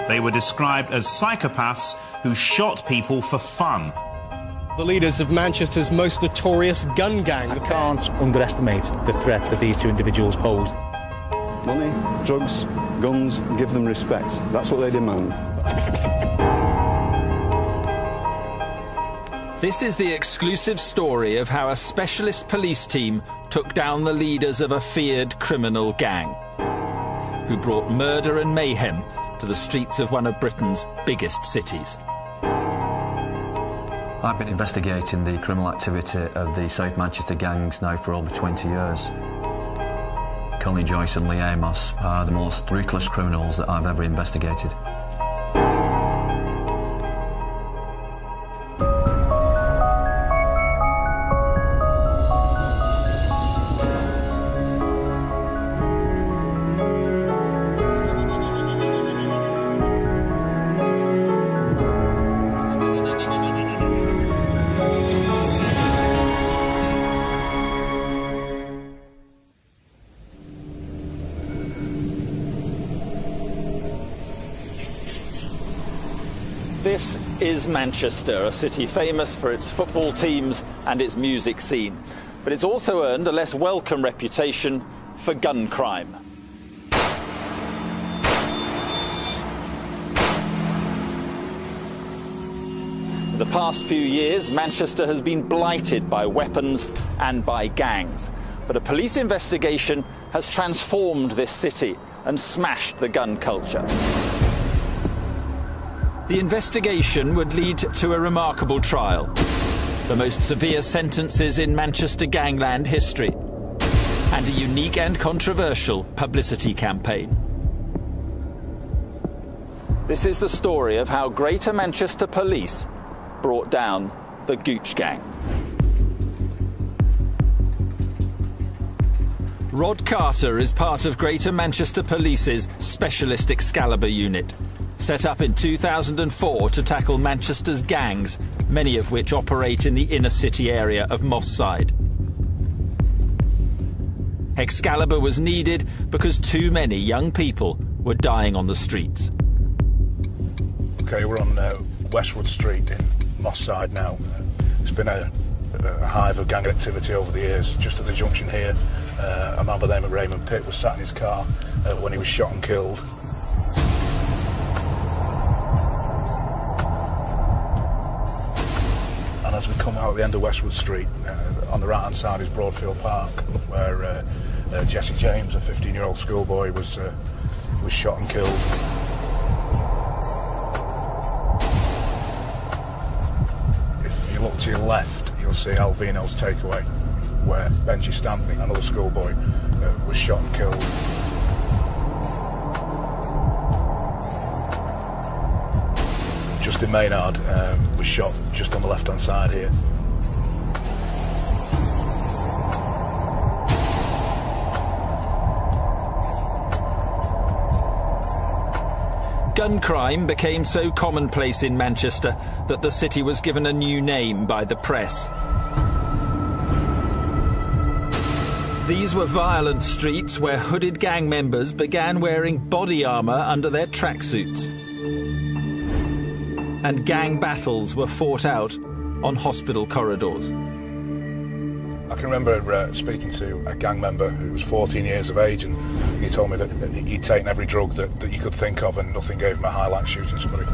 They were described as psychopaths who shot people for fun. The leaders of Manchester's most notorious gun gang. I can't underestimate the threat that these two individuals pose. Money, drugs, guns, give them respect. That's what they demand. This is the exclusive story of how a specialist police team took down the leaders of a feared criminal gang, who brought murder and mayhem to the streets of one of Britain's biggest cities. I've been investigating the criminal activity of the South Manchester gangs now for over 20 years. Colin Joyce and Lee Amos are the most ruthless criminals that I've ever investigated. This is Manchester, a city famous for its football teams and its music scene. But it's also earned a less welcome reputation for gun crime. In the past few years, Manchester has been blighted by weapons and by gangs. But a police investigation has transformed this city and smashed the gun culture. The investigation would lead to a remarkable trial, the most severe sentences in Manchester gangland history, and a unique and controversial publicity campaign. This is the story of how Greater Manchester Police brought down the GOOCH Gang. Rod Carter is part of Greater Manchester Police's Specialist Excalibur Unit, set up in 2004 to tackle Manchester's gangs, many of which operate in the inner city area of Moss Side. Excalibur was needed because too many young people were dying on the streets. Okay, we're on Westwood Street in Moss Side now. It's been a hive of gang activity over the years. Just at the junction here, a man by the name of Raymond Pitt was sat in his car when he was shot and killed. And as we come out at the end of Westwood Street, on the right-hand side is Broadfield Park, where Jesse James, a 15-year-old schoolboy, was shot and killed. If you look to your left, you'll see Alvino's Takeaway, where Benji Stanley, another schoolboy, was shot and killed. Justin Maynard was shot just on the left-hand side here. Gun crime became so commonplace in Manchester that the city was given a new name by the press. These were violent streets where hooded gang members began wearing body armour under their tracksuits. And gang battles were fought out on hospital corridors. I can remember speaking to a gang member who was 14 years of age, and he told me that he'd taken every drug that you could think of and nothing gave him a high like shooting somebody.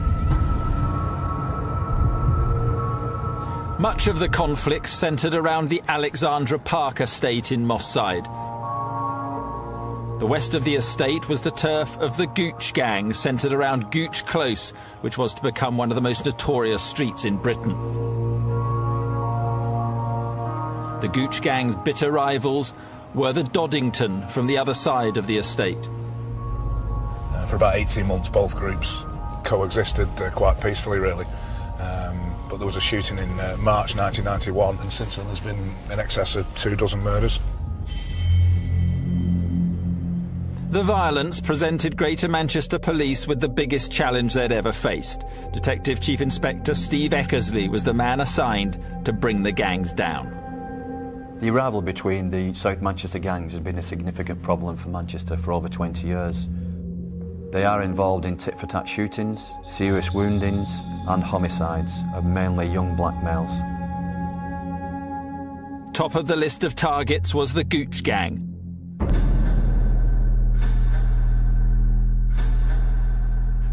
Much of the conflict centred around the Alexandra Park estate in Moss Side. The west of the estate was the turf of the GOOCH Gang, centred around Gooch Close, which was to become one of the most notorious streets in Britain. The GOOCH Gang's bitter rivals were the Doddington from the other side of the estate. For about 18 months, both groups coexisted quite peacefully, really. But there was a shooting in March 1991, and since then there's been in excess of 24 murders. The violence presented Greater Manchester Police with the biggest challenge they'd ever faced. Detective Chief Inspector Steve Eckersley was the man assigned to bring the gangs down. The rivalry between the South Manchester gangs has been a significant problem for Manchester for over 20 years. They are involved in tit-for-tat shootings, serious woundings and homicides of mainly young black males. Top of the list of targets was the Gooch Gang.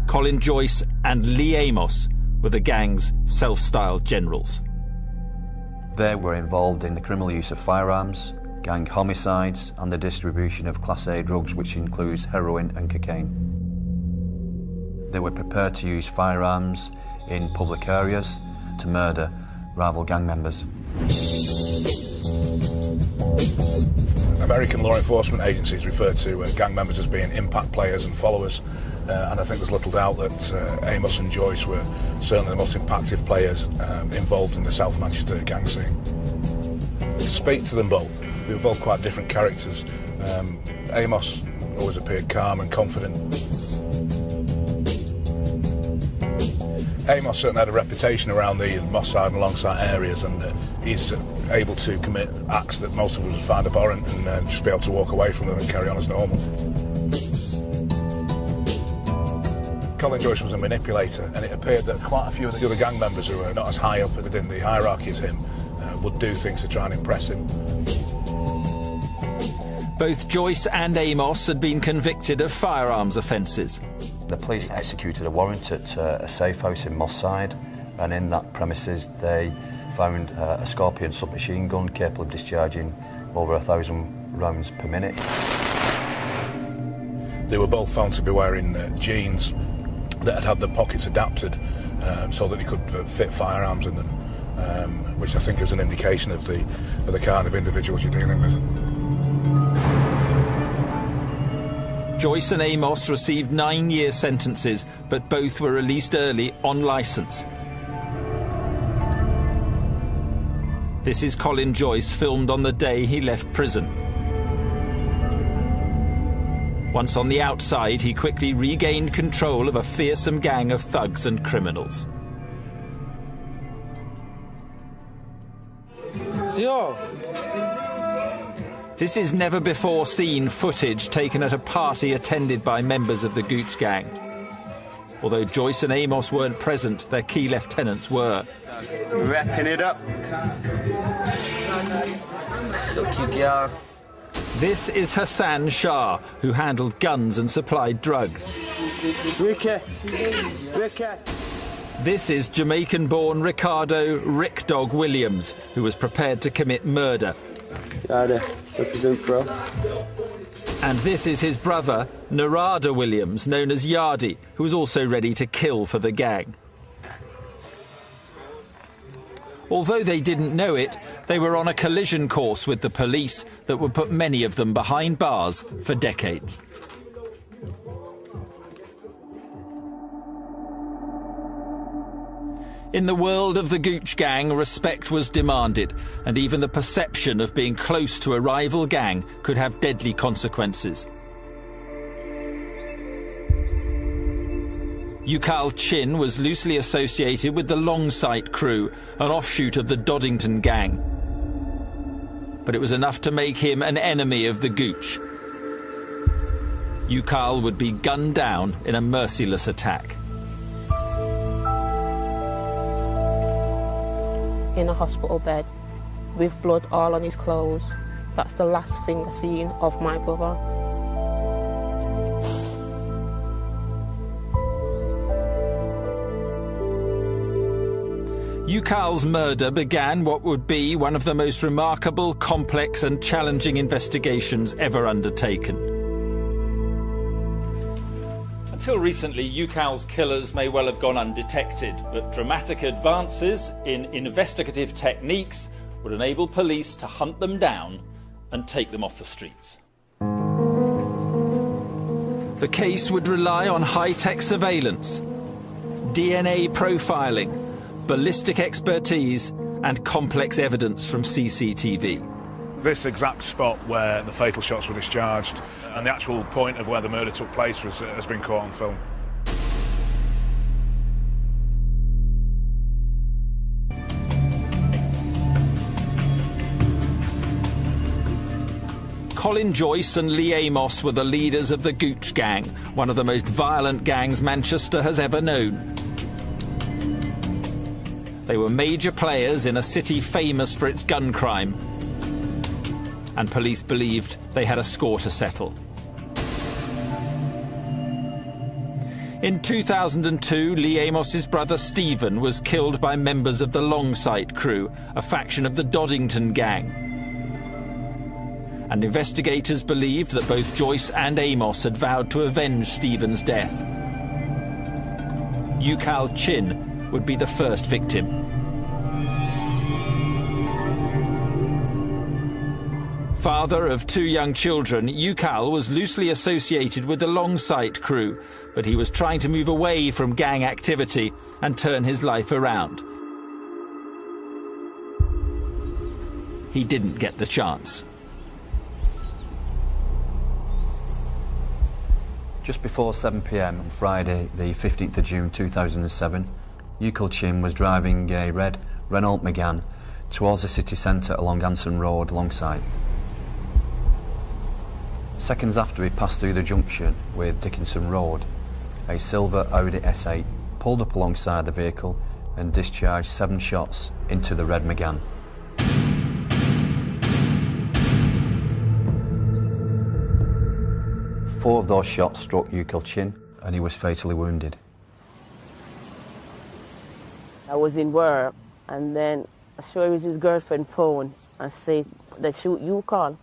Colin Joyce and Lee Amos were the gang's self-styled generals. They were involved in the criminal use of firearms, gang homicides and the distribution of Class A drugs, which includes heroin and cocaine. They were prepared to use firearms in public areas to murder rival gang members. American law enforcement agencies refer to gang members as being impact players and followers, and I think there's little doubt that Amos and Joyce were certainly the most impactful players involved in the South Manchester gang scene. To speak to them both, they were both quite different characters. Amos always appeared calm and confident. Amos certainly had a reputation around the Moss Side and Longside areas, and he's able to commit acts that most of us would find abhorrent and just be able to walk away from them and carry on as normal. Colin Joyce was a manipulator, and it appeared that quite a few of the other gang members who were not as high up within the hierarchy as him would do things to try and impress him. Both Joyce and Amos had been convicted of firearms offences. The police executed a warrant at a safe house in Moss Side, and in that premises they found a Scorpion submachine gun capable of discharging over 1,000 rounds per minute. They were both found to be wearing jeans that had had the pockets adapted so that they could fit firearms in them, which I think is an indication of the kind of individuals you're dealing with. Joyce and Amos received 9-year sentences, but both were released early on licence. This is Colin Joyce, filmed on the day he left prison. Once on the outside, he quickly regained control of a fearsome gang of thugs and criminals. Yo! This is never-before-seen footage taken at a party attended by members of the Gooch Gang. Although Joyce and Amos weren't present, their key lieutenants were. Wrapping it up. So cute, girl. This is Hassan Shah, who handled guns and supplied drugs. Ricky. This is Jamaican-born Ricardo Rick Dog Williams, who was prepared to commit murder. Represent, bro. And this is his brother, Narada Williams, known as Yardy, who was also ready to kill for the gang. Although they didn't know it, they were on a collision course with the police that would put many of them behind bars for decades. In the world of the Gooch Gang, respect was demanded, and even the perception of being close to a rival gang could have deadly consequences. Yukal Chin was loosely associated with the Longsight crew, an offshoot of the Doddington Gang. But it was enough to make him an enemy of the Gooch. Yukal would be gunned down in a merciless attack. In a hospital bed, with blood all on his clothes. That's the last thing I seen of my brother. Yukal's murder began what would be one of the most remarkable, complex and challenging investigations ever undertaken. Until recently, Yukal's killers may well have gone undetected, but dramatic advances in investigative techniques would enable police to hunt them down and take them off the streets. The case would rely on high-tech surveillance, DNA profiling, ballistic expertise and complex evidence from CCTV. This exact spot where the fatal shots were discharged and the actual point of where the murder took place has been caught on film. Colin Joyce and Lee Amos were the leaders of the Gooch Gang, one of the most violent gangs Manchester has ever known. They were major players in a city famous for its gun crime, and police believed they had a score to settle. In 2002, Lee Amos's brother Stephen was killed by members of the Longsight crew, a faction of the Doddington gang. And investigators believed that both Joyce and Amos had vowed to avenge Stephen's death. Ukal Chin would be the first victim. Father of 2 young children, Ukal was loosely associated with the Longsight crew, but he was trying to move away from gang activity and turn his life around. He didn't get the chance. Just before 7 p.m. on Friday, the 15th of June 2007, Ukal Chin was driving a red Renault Megane towards the city centre along Anson Road, Longsight. Seconds after he passed through the junction with Dickinson Road, a silver Audi S8 pulled up alongside the vehicle and discharged 7 shots into the red Megane. Four of those shots struck Ukal Chin and he was fatally wounded. I was in work and then I saw it was his girlfriend's phone and said, they shoot Ukal.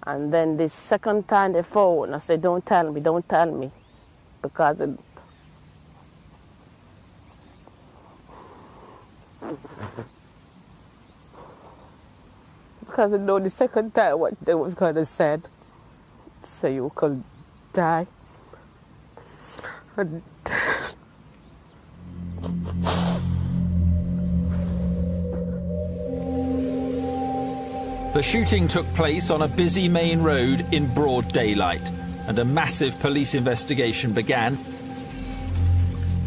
And then the second time they phoned, I said, don't tell me, because because I know the second time what they was going to say, so you could die. And the shooting took place on a busy main road in broad daylight, and a massive police investigation began,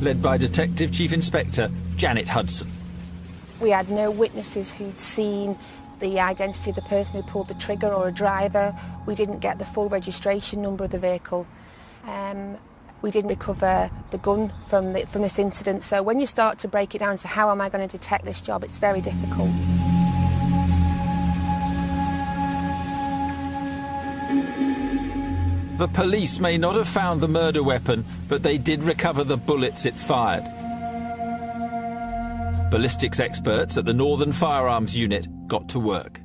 led by Detective Chief Inspector Janet Hudson. We had no witnesses who'd seen the identity of the person who pulled the trigger or a driver. We didn't get the full registration number of the vehicle. We didn't recover the gun from this incident. So when you start to break it down to how am I going to detect this job, it's very difficult. The police may not have found the murder weapon, but they did recover the bullets it fired. Ballistics experts at the Northern Firearms Unit got to work.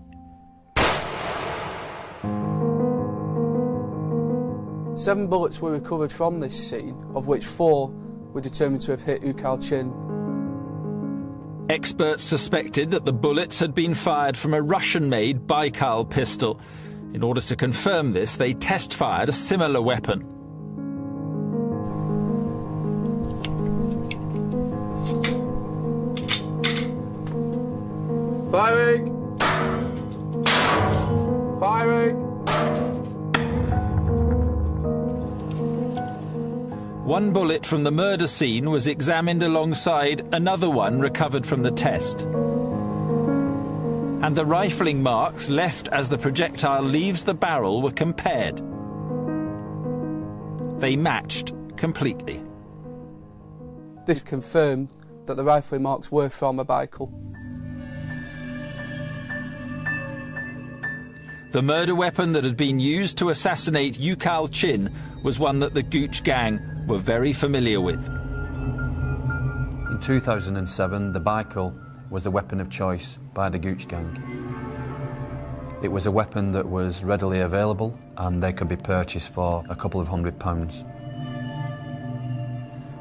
Seven bullets were recovered from this scene, of which 4 were determined to have hit Ukal Chin. Experts suspected that the bullets had been fired from a Russian-made Baikal pistol. In order to confirm this, they test-fired a similar weapon. Firing! Firing! One bullet from the murder scene was examined alongside another one recovered from the test. And the rifling marks left as the projectile leaves the barrel were compared. They matched completely. This confirmed that the rifling marks were from a Baikal. The murder weapon that had been used to assassinate Ukal Chin was one that the Gooch Gang were very familiar with. In 2007, the Baikal was the weapon of choice by the Gooch Gang. It was a weapon that was readily available and they could be purchased for a couple of £100.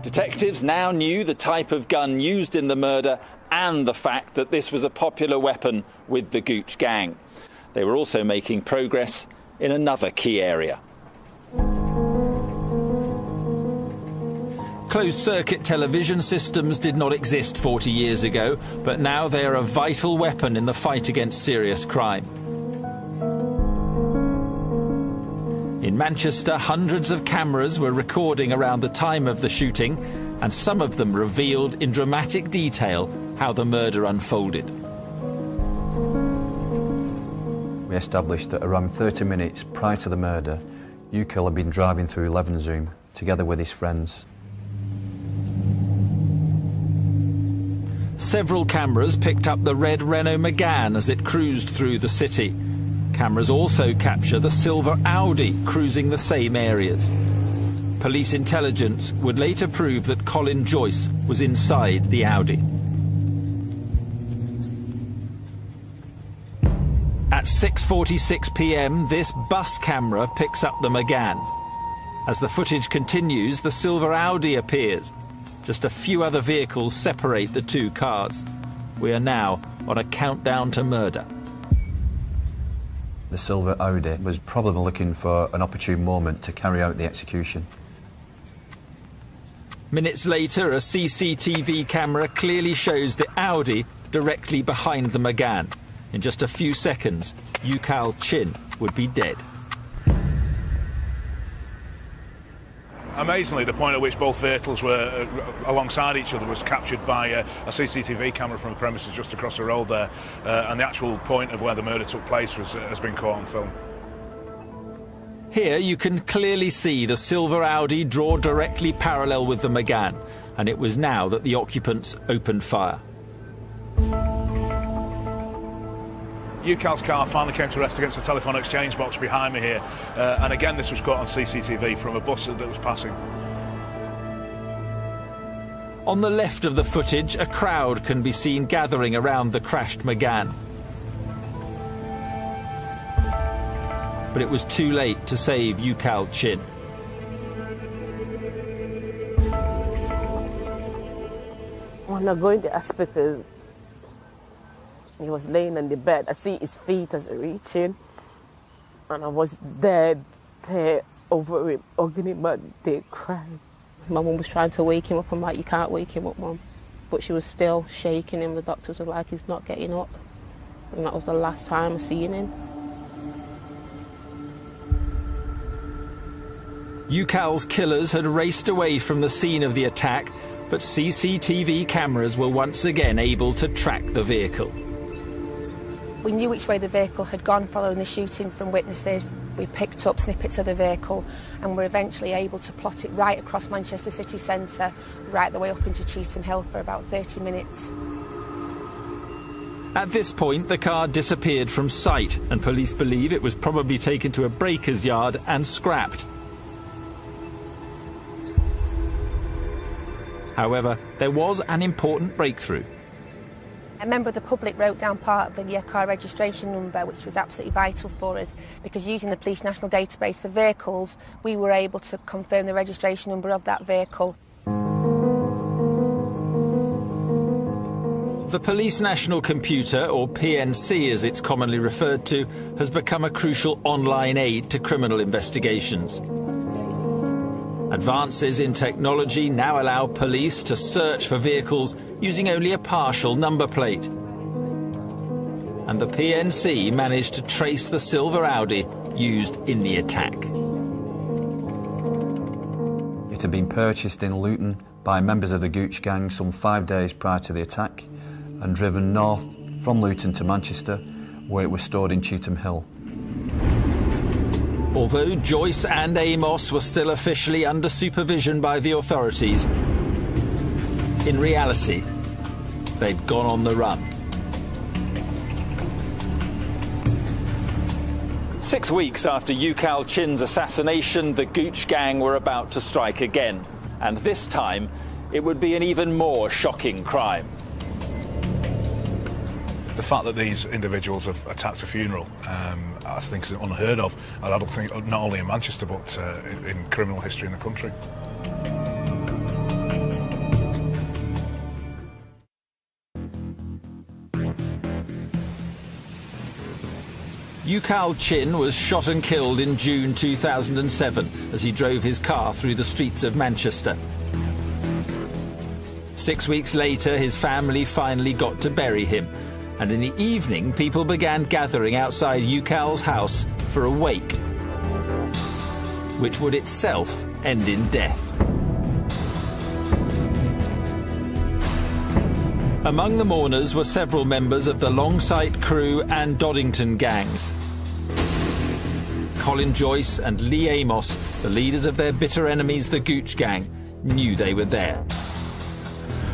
Detectives now knew the type of gun used in the murder and the fact that this was a popular weapon with the Gooch Gang. They were also making progress in another key area. Closed-circuit television systems did not exist 40 years ago, but now they are a vital weapon in the fight against serious crime. In Manchester, hundreds of cameras were recording around the time of the shooting, and some of them revealed in dramatic detail how the murder unfolded. We subsequently established that around 30 minutes prior to the murder, Ukal had been driving through Levenshulme together with his friends. Several cameras picked up the red Renault Megane as it cruised through the city. Cameras also capture the silver Audi cruising the same areas. Police intelligence would later prove that Colin Joyce was inside the Audi. At 6:46 p.m, this bus camera picks up the Megane. As the footage continues, the silver Audi appears. Just a few other vehicles separate the two cars. We are now on a countdown to murder. The silver Audi was probably looking for an opportune moment to carry out the execution. Minutes later, a CCTV camera clearly shows the Audi directly behind the Megane. In just a few seconds, Ukal Chin would be dead. Amazingly, the point at which both vehicles were alongside each other was captured by a CCTV camera from the premises just across the road there, and the actual point of where the murder took place has been caught on film. Here you can clearly see the silver Audi draw directly parallel with the Megane, and it was now that the occupants opened fire. Ukal's car finally came to rest against the telephone exchange box behind me here, and again this was caught on CCTV from a bus that was passing. On the left of the footage, a crowd can be seen gathering around the crashed Megane. But it was too late to save Ukal Chin. When I go in the hospital, he was laying on the bed. I see his feet as reaching, and I was there over him, hugging him, and they cried. My mum was trying to wake him up. I'm like, you can't wake him up, Mum. But she was still shaking him. The doctors were like, he's not getting up. And that was the last time I seen him. Ukal's killers had raced away from the scene of the attack, but CCTV cameras were once again able to track the vehicle. We knew which way the vehicle had gone following the shooting from witnesses. We picked up snippets of the vehicle and were eventually able to plot it right across Manchester city centre, right the way up into Cheetham Hill for about 30 minutes. At this point, the car disappeared from sight, and police believe it was probably taken to a breaker's yard and scrapped. However, there was an important breakthrough. A member of the public wrote down part of the car registration number, which was absolutely vital for us, because using the Police National Database for vehicles, we were able to confirm the registration number of that vehicle. The Police National Computer, or PNC as it's commonly referred to, has become a crucial online aid to criminal investigations. Advances in technology now allow police to search for vehicles using only a partial number plate. And the PNC managed to trace the silver Audi used in the attack. It had been purchased in Luton by members of the GOOCH Gang some 5 days prior to the attack and driven north from Luton to Manchester, where it was stored in Cheetham Hill. Although Joyce and Amos were still officially under supervision by the authorities, in reality, they'd gone on the run. 6 weeks after Ukal Chin's assassination, the GOOCH Gang were about to strike again. And this time, it would be an even more shocking crime. The fact that these individuals have attacked a funeral, I think is unheard of. I don't think not only in Manchester but in criminal history in the country. Ukal Chin was shot and killed in June 2007 as he drove his car through the streets of Manchester. 6 weeks later, his family finally got to bury him. And in the evening, people began gathering outside Ukal's house for a wake, which would itself end in death. Among the mourners were several members of the Longsight Crew and Doddington gangs. Colin Joyce and Lee Amos, the leaders of their bitter enemies, the Gooch Gang, knew they were there.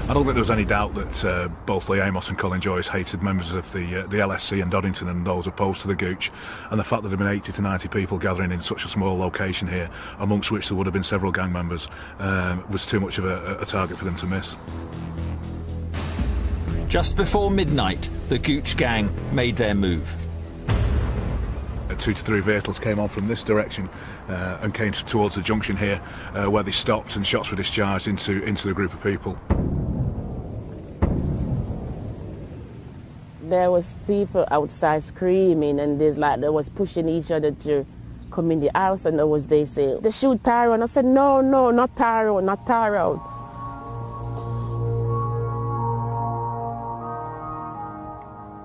I don't think there was any doubt that both Lee Amos and Colin Joyce hated members of the LSC and Doddington and those opposed to the Gooch, and the fact that there had been 80 to 90 people gathering in such a small location here, amongst which there would have been several gang members, was too much of a target for them to miss. Just before midnight, the Gooch Gang made their move. 2 to 3 vehicles came on from this direction and came towards the junction here, where they stopped and shots were discharged into the group of people. There was people outside screaming, and they was pushing each other to come in the house, and they say, "They shoot Tyrone." I said, "No, no, not Tyrone, not Tyrone."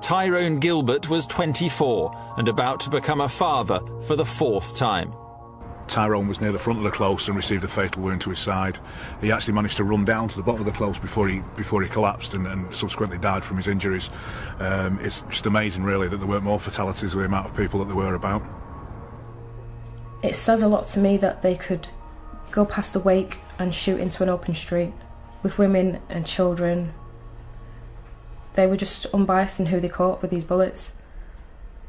Tyrone Gilbert was 24 and about to become a father for the 4th time. Tyrone was near the front of the close and received a fatal wound to his side. He actually managed to run down to the bottom of the close before he collapsed and subsequently died from his injuries. It's just amazing, really, that there weren't more fatalities with the amount of people that there were about. It says a lot to me that they could go past a wake and shoot into an open street with women and children. They were just unbiased in who they caught with these bullets.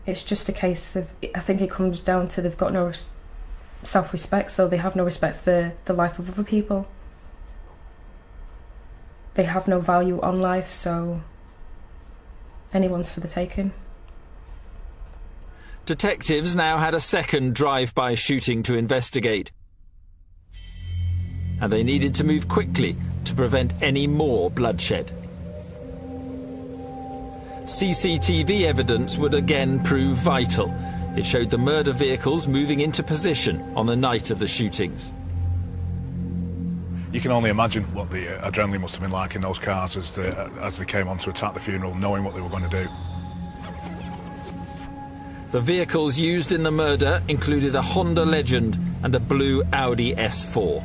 It's just a case of, I think it comes down to they've got no self-respect, so they have no respect for the life of other people. They have no value on life, so anyone's for the taking. Detectives now had a second drive-by shooting to investigate, and they needed to move quickly to prevent any more bloodshed. CCTV evidence would again prove vital. It showed the murder vehicles moving into position on the night of the shootings. You can only imagine what the adrenaline must have been like in those cars as they came on to attack the funeral, knowing what they were going to do. The vehicles used in the murder included a Honda Legend and a blue Audi S4.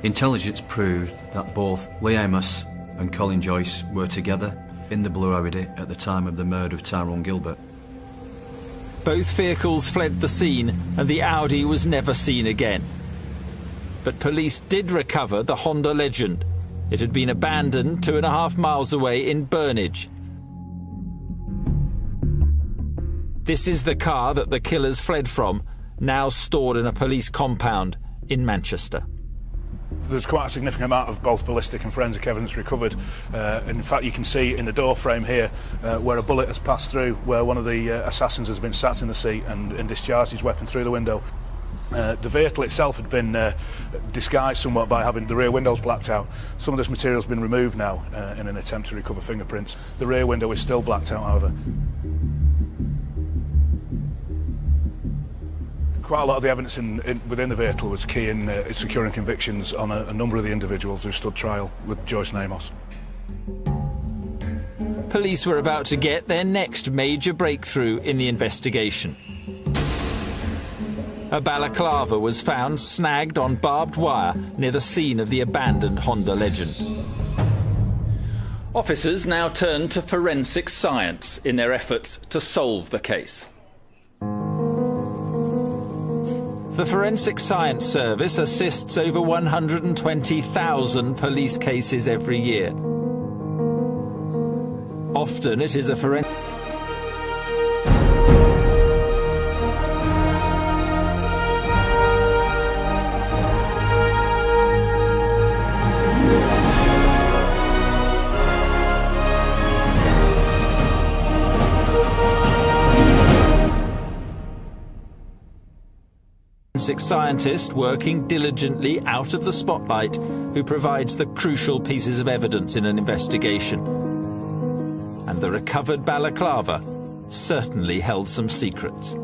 Intelligence proved that both Lee Amos and Colin Joyce were together in the blue Audi at the time of the murder of Tyrone Gilbert. Both vehicles fled the scene and the Audi was never seen again. But police did recover the Honda Legend. It had been abandoned 2.5 miles away in Burnage. This is the car that the killers fled from, now stored in a police compound in Manchester. There's quite a significant amount of both ballistic and forensic evidence recovered. In fact, you can see in the door frame here where a bullet has passed through, where one of the assassins has been sat in the seat and discharged his weapon through the window. The vehicle itself had been disguised somewhat by having the rear windows blacked out. Some of this material has been removed now in an attempt to recover fingerprints. The rear window is still blacked out, however. Quite a lot of the evidence within the vehicle was key in securing convictions on a number of the individuals who stood trial with Joyce and Amos. Police were about to get their next major breakthrough in the investigation. A balaclava was found snagged on barbed wire near the scene of the abandoned Honda Legend. Officers now turned to forensic science in their efforts to solve the case. The Forensic Science Service assists over 120,000 police cases every year. Often it is a forensic... scientist working diligently out of the spotlight who provides the crucial pieces of evidence in an investigation. And the recovered balaclava certainly held some secrets.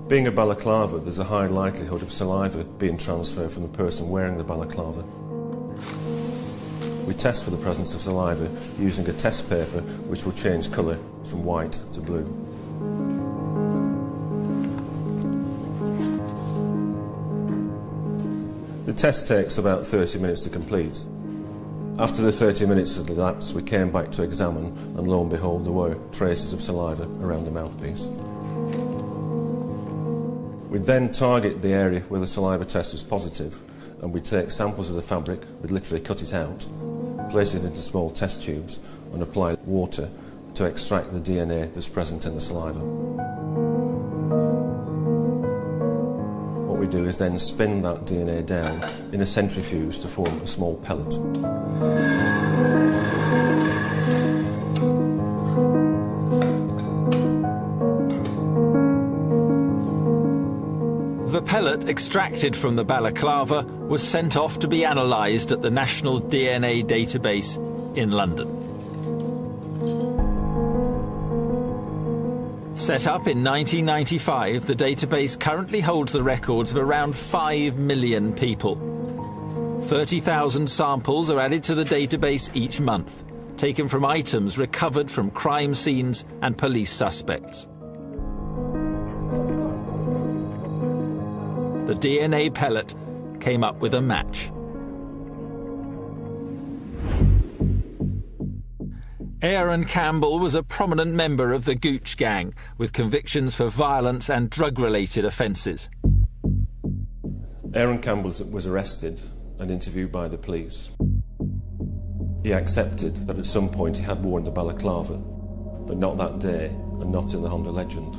Being a balaclava, there's a high likelihood of saliva being transferred from the person wearing the balaclava. We test for the presence of saliva using a test paper which will change colour from white to blue. The test takes about 30 minutes to complete. After the 30 minutes had elapsed, we came back to examine, and lo and behold, there were traces of saliva around the mouthpiece. We'd then target the area where the saliva test was positive, and we'd take samples of the fabric, we'd literally cut it out, place it into small test tubes and apply water to extract the DNA that's present in the saliva. What we do is then spin that DNA down in a centrifuge to form a small pellet. The pellet extracted from the balaclava was sent off to be analysed at the National DNA Database in London. Set up in 1995, the database currently holds the records of around 5 million people. 30,000 samples are added to the database each month, taken from items recovered from crime scenes and police suspects. The DNA pellet came up with a match. Aaron Campbell was a prominent member of the GOOCH Gang, with convictions for violence and drug-related offences. Aaron Campbell was arrested and interviewed by the police. He accepted that at some point he had worn the balaclava, but not that day and not in the Honda Legend.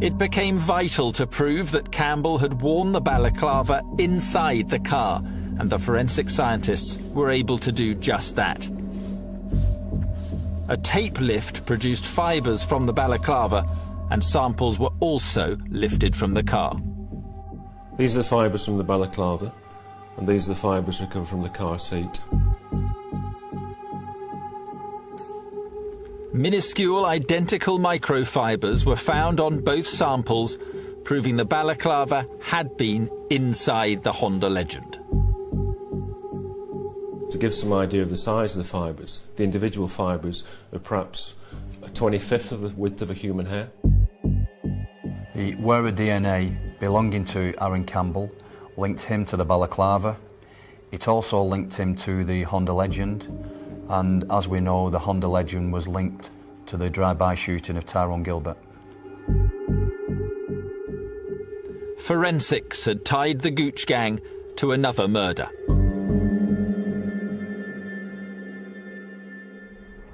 It became vital to prove that Campbell had worn the balaclava inside the car, and the forensic scientists were able to do just that. A tape lift produced fibres from the balaclava, and samples were also lifted from the car. These are the fibres from the balaclava, and these are the fibres recovered from the car seat. Minuscule identical microfibres were found on both samples, proving the balaclava had been inside the Honda Legend. To give some idea of the size of the fibres, the individual fibres are perhaps a 25th of the width of a human hair. The wearer DNA belonging to Aaron Campbell linked him to the balaclava. It also linked him to the Honda Legend, and as we know, the Honda Legend was linked to the drive-by shooting of Tyrone Gilbert. Forensics had tied the GOOCH Gang to another murder.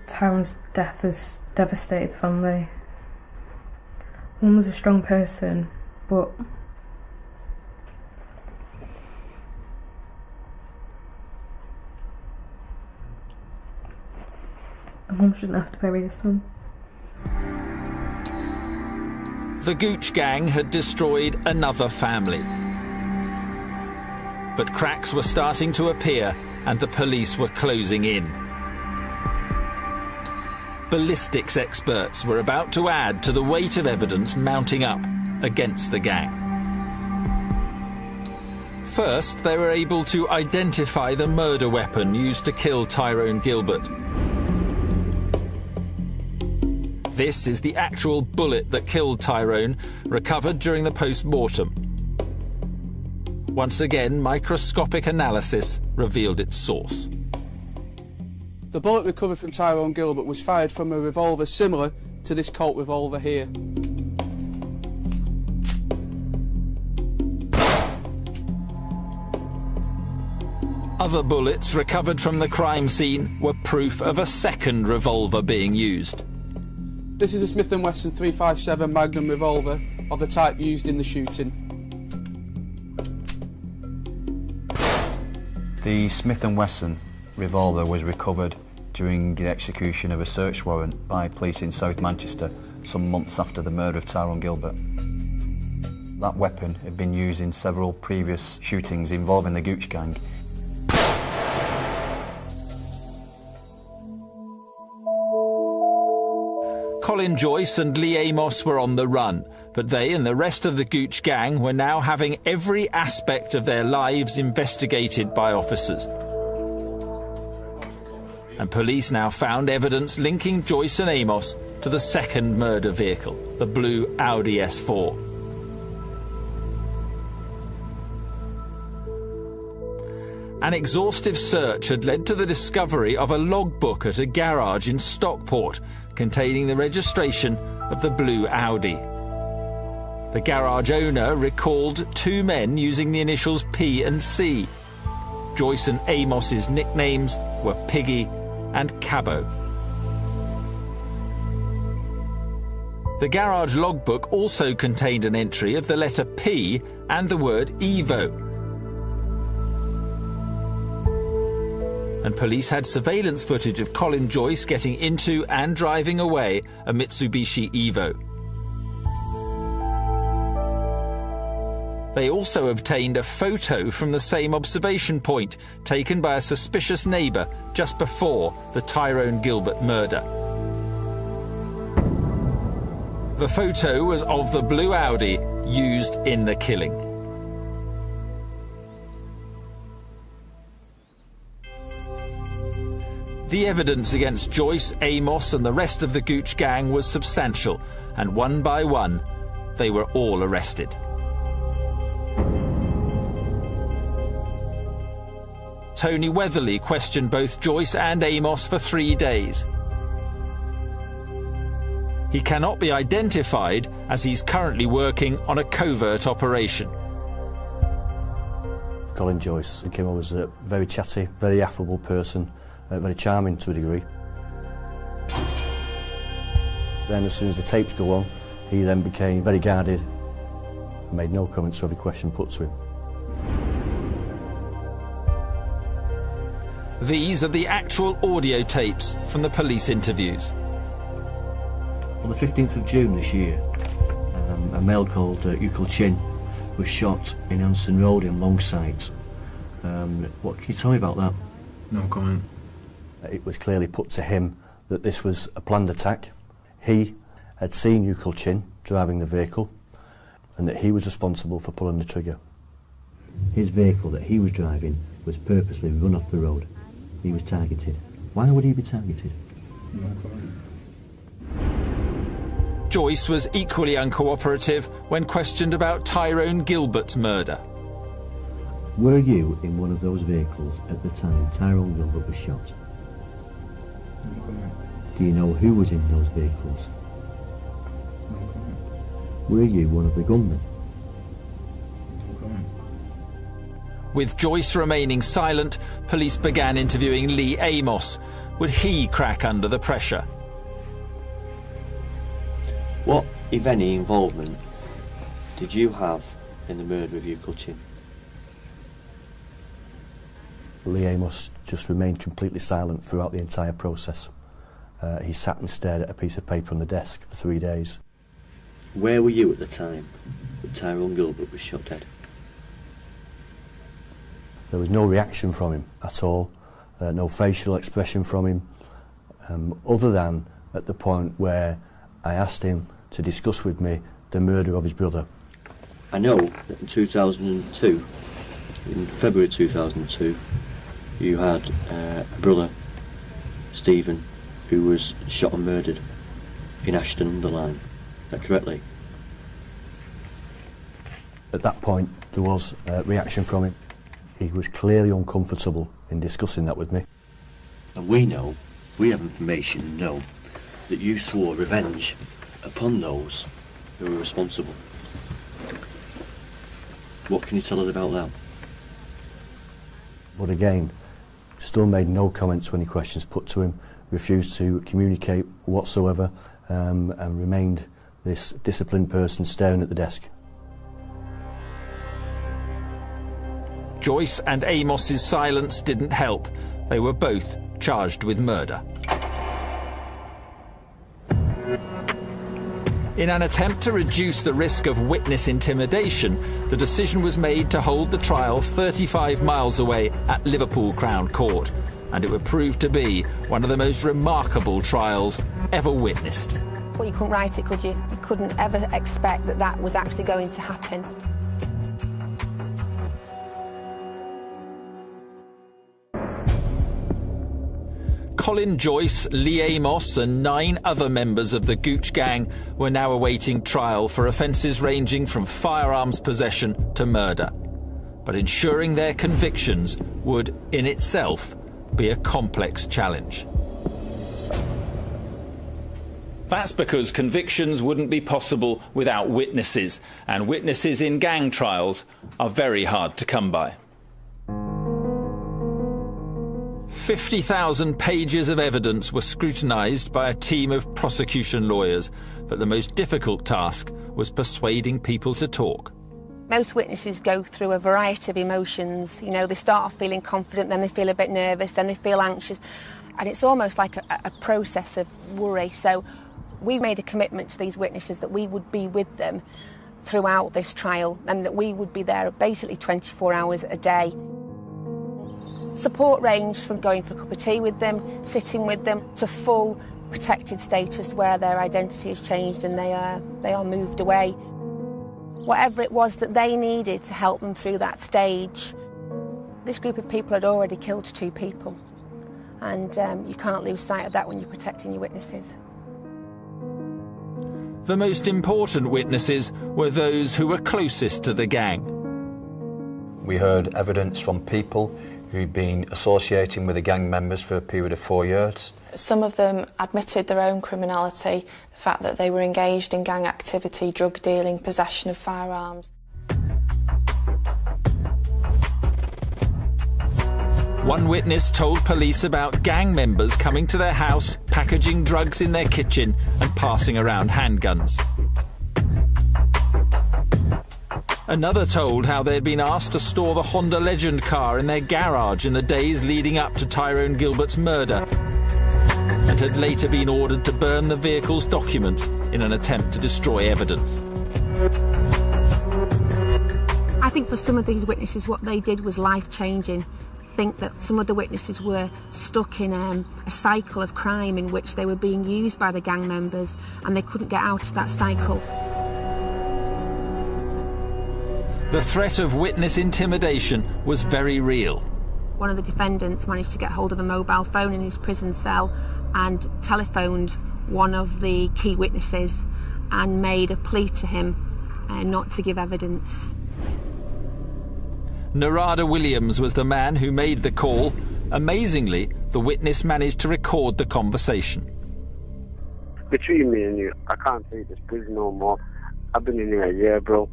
Tyrone's death has devastated the family. Mum was a strong person, but a mum shouldn't have to bury her son. The GOOCH Gang had destroyed another family. But cracks were starting to appear and the police were closing in. Ballistics experts were about to add to the weight of evidence mounting up against the gang. First, they were able to identify the murder weapon used to kill Tyrone Gilbert. This is the actual bullet that killed Tyrone, recovered during the post-mortem. Once again, microscopic analysis revealed its source. The bullet recovered from Tyrone Gilbert was fired from a revolver similar to this Colt revolver here. Other bullets recovered from the crime scene were proof of a second revolver being used. This is a Smith & Wesson 357 Magnum revolver of the type used in the shooting. The Smith & Wesson revolver was recovered during the execution of a search warrant by police in South Manchester some months after the murder of Tyrone Gilbert. That weapon had been used in several previous shootings involving the GOOCH Gang. Colin Joyce and Lee Amos were on the run, but they and the rest of the GOOCH Gang were now having every aspect of their lives investigated by officers. And police now found evidence linking Joyce and Amos to the second murder vehicle, the blue Audi S4. An exhaustive search had led to the discovery of a logbook at a garage in Stockport containing the registration of the blue Audi. The garage owner recalled 2 men using the initials P and C. Joyce and Amos's nicknames were Piggy and Cabbo. The garage logbook also contained an entry of the letter P and the word Evo. And police had surveillance footage of Colin Joyce getting into and driving away a Mitsubishi Evo. They also obtained a photo from the same observation point, taken by a suspicious neighbour just before the Tyrone Gilbert murder. The photo was of the blue Audi used in the killing. The evidence against Joyce, Amos and the rest of the Gooch gang was substantial, and one by one, they were all arrested. Tony Weatherly questioned both Joyce and Amos for 3 days. He cannot be identified as he's currently working on a covert operation. Colin Joyce came over as a very chatty, very affable person, very charming to a degree. Then as soon as the tapes go on, he then became very guarded and made no comments to every question put to him. These are the actual audio tapes from the police interviews. On the 15th of June this year, a male called Ukul Chin was shot in Anson Road in Longsight. What can you tell me about that? No comment. It was clearly put to him that this was a planned attack. He had seen Ukul Chin driving the vehicle and that he was responsible for pulling the trigger. His vehicle that he was driving was purposely run off the road. He was targeted. Why would he be targeted? No comment. Joyce was equally uncooperative when questioned about Tyrone Gilbert's murder. Were you in one of those vehicles at the time Tyrone Gilbert was shot? No comment. Do you know who was in those vehicles? No comment. Were you one of the gunmen? No comment. With Joyce remaining silent, police began interviewing Lee Amos. Would he crack under the pressure? What, if any, involvement did you have in the murder of Ukul Chin? Lee Amos just remained completely silent throughout the entire process. He sat and stared at a piece of paper on the desk for 3 days. Where were you at the time that Tyrone Gilbert was shot dead? There was no reaction from him at all, no facial expression from him, other than at the point where I asked him to discuss with me the murder of his brother. I know that in 2002, in February 2002, you had a brother, Stephen, who was shot and murdered in Ashton-under-Lyne. Is that correctly? At that point, there was a reaction from him. He was clearly uncomfortable in discussing that with me. And we have information and know that you swore revenge upon those who were responsible. What can you tell us about that? But again, still made no comments to any questions put to him, refused to communicate whatsoever, and remained this disciplined person staring at the desk. Joyce and Amos's silence didn't help. They were both charged with murder. In an attempt to reduce the risk of witness intimidation, the decision was made to hold the trial 35 miles away at Liverpool Crown Court, and it would prove to be one of the most remarkable trials ever witnessed. Well, you couldn't write it, could you? You couldn't ever expect that that was actually going to happen. Colin Joyce, Lee Amos and 9 other members of the Gooch gang were now awaiting trial for offences ranging from firearms possession to murder. But ensuring their convictions would, in itself, be a complex challenge. That's because convictions wouldn't be possible without witnesses, and witnesses in gang trials are very hard to come by. 50,000 pages of evidence were scrutinised by a team of prosecution lawyers, but the most difficult task was persuading people to talk. Most witnesses go through a variety of emotions. You know, they start off feeling confident, then they feel a bit nervous, then they feel anxious, and it's almost like a process of worry. So we made a commitment to these witnesses that we would be with them throughout this trial and that we would be there basically 24 hours a day. Support ranged from going for a cup of tea with them, sitting with them, to full protected status where their identity has changed and they are moved away. Whatever it was that they needed to help them through that stage. This group of people had already killed 2 people, and you can't lose sight of that when you're protecting your witnesses. The most important witnesses were those who were closest to the gang. We heard evidence from people who'd been associating with the gang members for a period of 4 years. Some of them admitted their own criminality, the fact that they were engaged in gang activity, drug dealing, possession of firearms. One witness told police about gang members coming to their house, packaging drugs in their kitchen and passing around handguns. Another told how they'd been asked to store the Honda Legend car in their garage in the days leading up to Tyrone Gilbert's murder, and had later been ordered to burn the vehicle's documents in an attempt to destroy evidence. I think for some of these witnesses what they did was life-changing. I think that some of the witnesses were stuck in a cycle of crime in which they were being used by the gang members and they couldn't get out of that cycle. The threat of witness intimidation was very real. One of the defendants managed to get hold of a mobile phone in his prison cell and telephoned one of the key witnesses and made a plea to him not to give evidence. Narada Williams was the man who made the call. Amazingly, the witness managed to record the conversation. Between me and you, I can't take this prison no more. I've been in here a year, bro.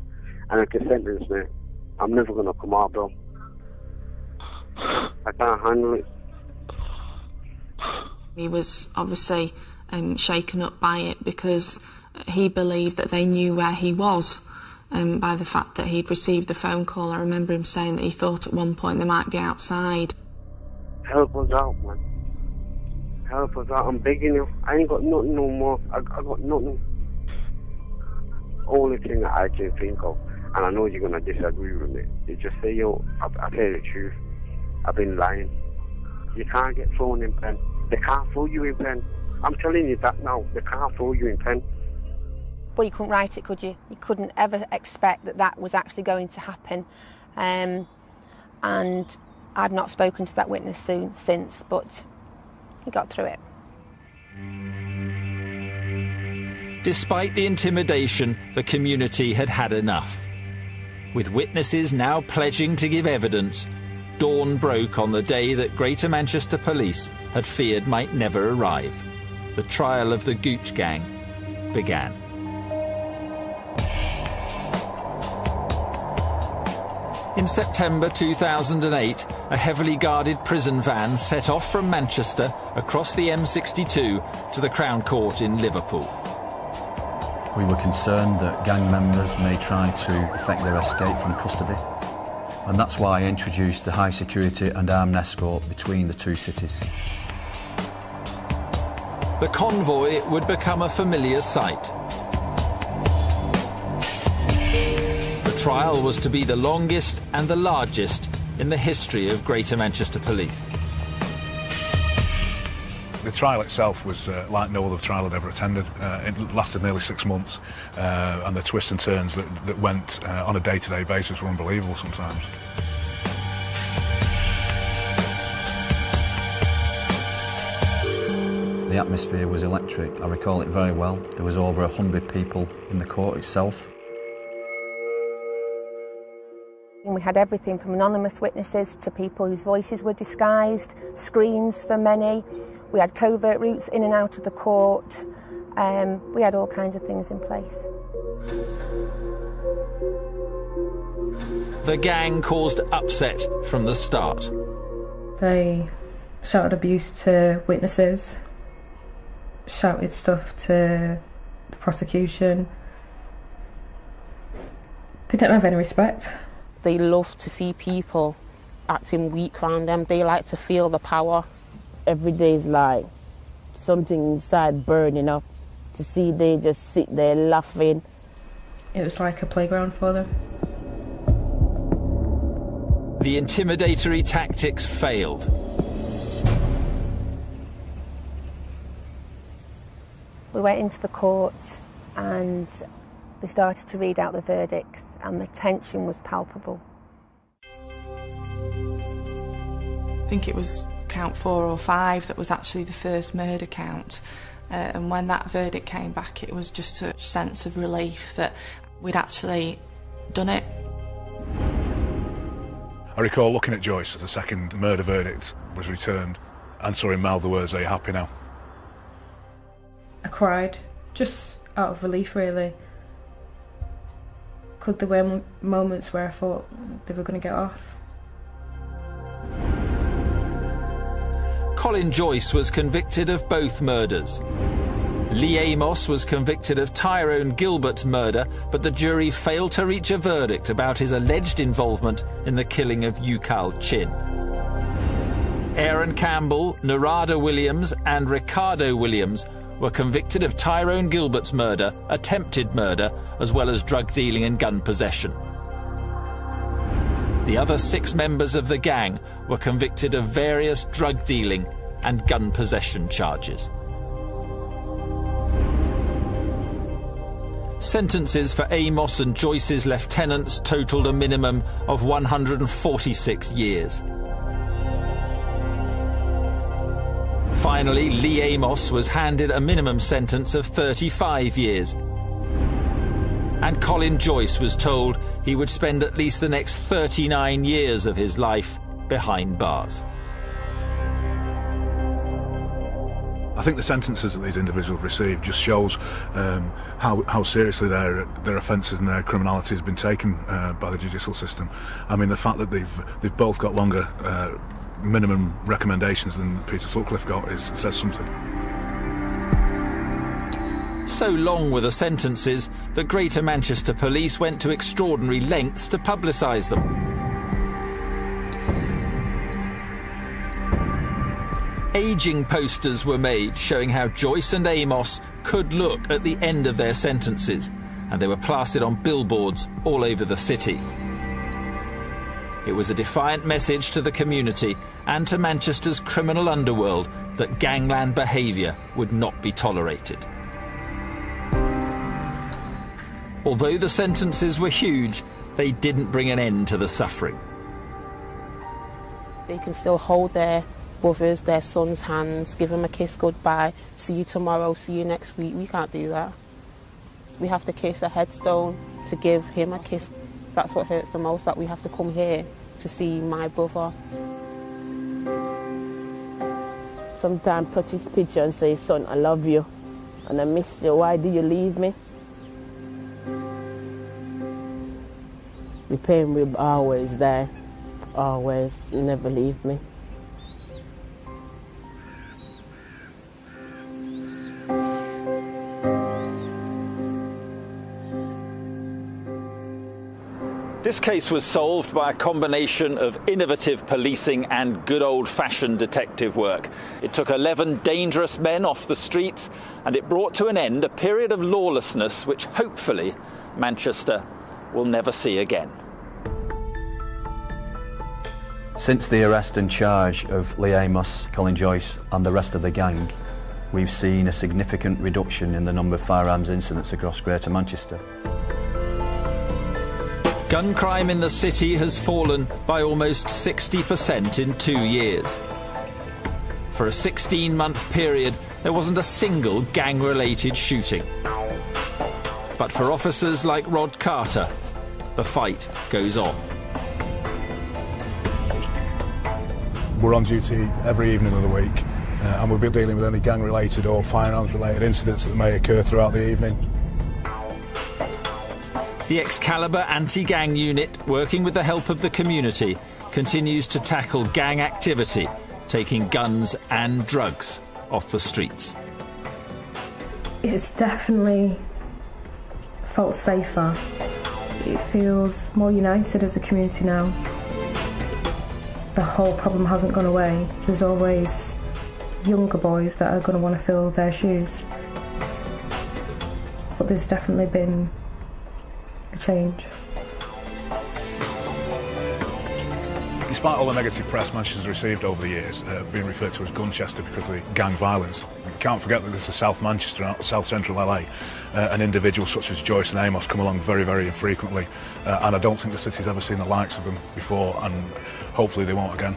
And if they sentence me, I'm never going to come out, bro. I can't handle it. He was obviously shaken up by it because he believed that they knew where he was by the fact that he'd received the phone call. I remember him saying that he thought at one point they might be outside. Help us out, man. Help us out. I'm begging you. I ain't got nothing no more. I got nothing. Only thing that I can think of, and I know you're going to disagree with me, is just say, yo, I tell you the truth. I've been lying. You can't get thrown in pen. They can't throw you in pen. I'm telling you that now. They can't throw you in pen. Well, you couldn't write it, could you? You couldn't ever expect that that was actually going to happen. And I've not spoken to that witness since, but he got through it. Despite the intimidation, the community had had enough. With witnesses now pledging to give evidence, dawn broke on the day that Greater Manchester Police had feared might never arrive. The trial of the Gooch Gang began. In September 2008, a heavily guarded prison van set off from Manchester across the M62 to the Crown Court in Liverpool. We were concerned that gang members may try to effect their escape from custody, and that's why I introduced a high security and armed escort between the two cities. The convoy would become a familiar sight. The trial was to be the longest and the largest in the history of Greater Manchester Police. The trial itself was like no other trial I'd ever attended. It lasted nearly 6 months, and the twists and turns that went on a day-to-day basis were unbelievable sometimes. The atmosphere was electric. I recall it very well. There was over 100 people in the court itself. We had everything from anonymous witnesses to people whose voices were disguised, screens for many. We had covert routes in and out of the court, We had all kinds of things in place. The gang caused upset from the start. They shouted abuse to witnesses, shouted stuff to the prosecution. They didn't have any respect. They love to see people acting weak around them. They like to feel the power. Every day is like something inside burning up. To see they just sit there laughing. It was like a playground for them. The intimidatory tactics failed. We went into the court and they started to read out the verdicts, and the tension was palpable. I think it was count 4 or 5 that was actually the first murder count. And when that verdict came back, it was just a sense of relief that we'd actually done it. I recall looking at Joyce as the second murder verdict was returned and saw him mouth the words, "Are you happy now?" I cried, just out of relief really, because there were moments where I thought they were going to get off. Colin Joyce was convicted of both murders. Lee Amos was convicted of Tyrone Gilbert's murder, but the jury failed to reach a verdict about his alleged involvement in the killing of Ukal Chin. Aaron Campbell, Narada Williams and Ricardo Williams were convicted of Tyrone Gilbert's murder, attempted murder, as well as drug dealing and gun possession. The other 6 members of the gang were convicted of various drug dealing and gun possession charges. Sentences for Amos and Joyce's lieutenants totalled a minimum of 146 years. Finally, Lee Amos was handed a minimum sentence of 35 years. And Colin Joyce was told he would spend at least the next 39 years of his life behind bars. I think the sentences that these individuals received just shows how seriously their offences and their criminality has been taken by the judicial system. I mean, the fact that they've both got longer minimum recommendations than Peter Sutcliffe got says something. So long were the sentences that Greater Manchester Police went to extraordinary lengths to publicise them. Ageing posters were made showing how Joyce and Amos could look at the end of their sentences, and they were plastered on billboards all over the city. It was a defiant message to the community and to Manchester's criminal underworld that gangland behaviour would not be tolerated. Although the sentences were huge, they didn't bring an end to the suffering. They can still hold their brothers, their sons' hands, give them a kiss goodbye, see you tomorrow, see you next week. We can't do that. We have to kiss a headstone to give him a kiss. That's what hurts the most, that we have to come here to see my brother. Sometimes touch his picture and say, "Son, I love you and I miss you. Why do you leave me?" The pain will be always there, always. You never leave me. This case was solved by a combination of innovative policing and good old-fashioned detective work. It took 11 dangerous men off the streets, and it brought to an end a period of lawlessness which hopefully Manchester will never see again. Since the arrest and charge of Lee Amos, Colin Joyce and the rest of the gang, we've seen a significant reduction in the number of firearms incidents across Greater Manchester. Gun crime in the city has fallen by almost 60% in 2 years. For a 16-month period, there wasn't a single gang-related shooting. But for officers like Rod Carter, the fight goes on. We're on duty every evening of the week. and we'll be dealing with any gang-related or firearms-related incidents that may occur throughout the evening. The Excalibur anti-gang unit, working with the help of the community, continues to tackle gang activity, taking guns and drugs off the streets. It's definitely felt safer. It feels more united as a community now. The whole problem hasn't gone away. There's always younger boys that are going to want to fill their shoes. But there's definitely been a change. Despite all the negative press Manchester's received over the years, being referred to as Gunchester because of the gang violence, you can't forget that this is South Manchester, South Central LA, and individuals such as Joyce and Amos come along very, very infrequently, and I don't think the city's ever seen the likes of them before, and hopefully they won't again.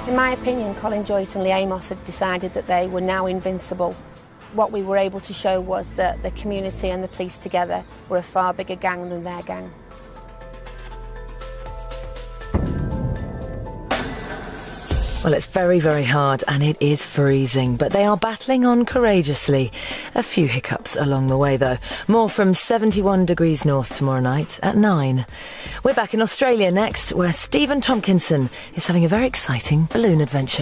In my opinion, Colin, Joyce and Lee Amos had decided that they were now invincible. What we were able to show was that the community and the police together were a far bigger gang than their gang. Well, it's very, very hard and it is freezing, but they are battling on courageously. A few hiccups along the way, though. More from 71 degrees north tomorrow night at 9. We're back in Australia next, where Stephen Tompkinson is having a very exciting balloon adventure.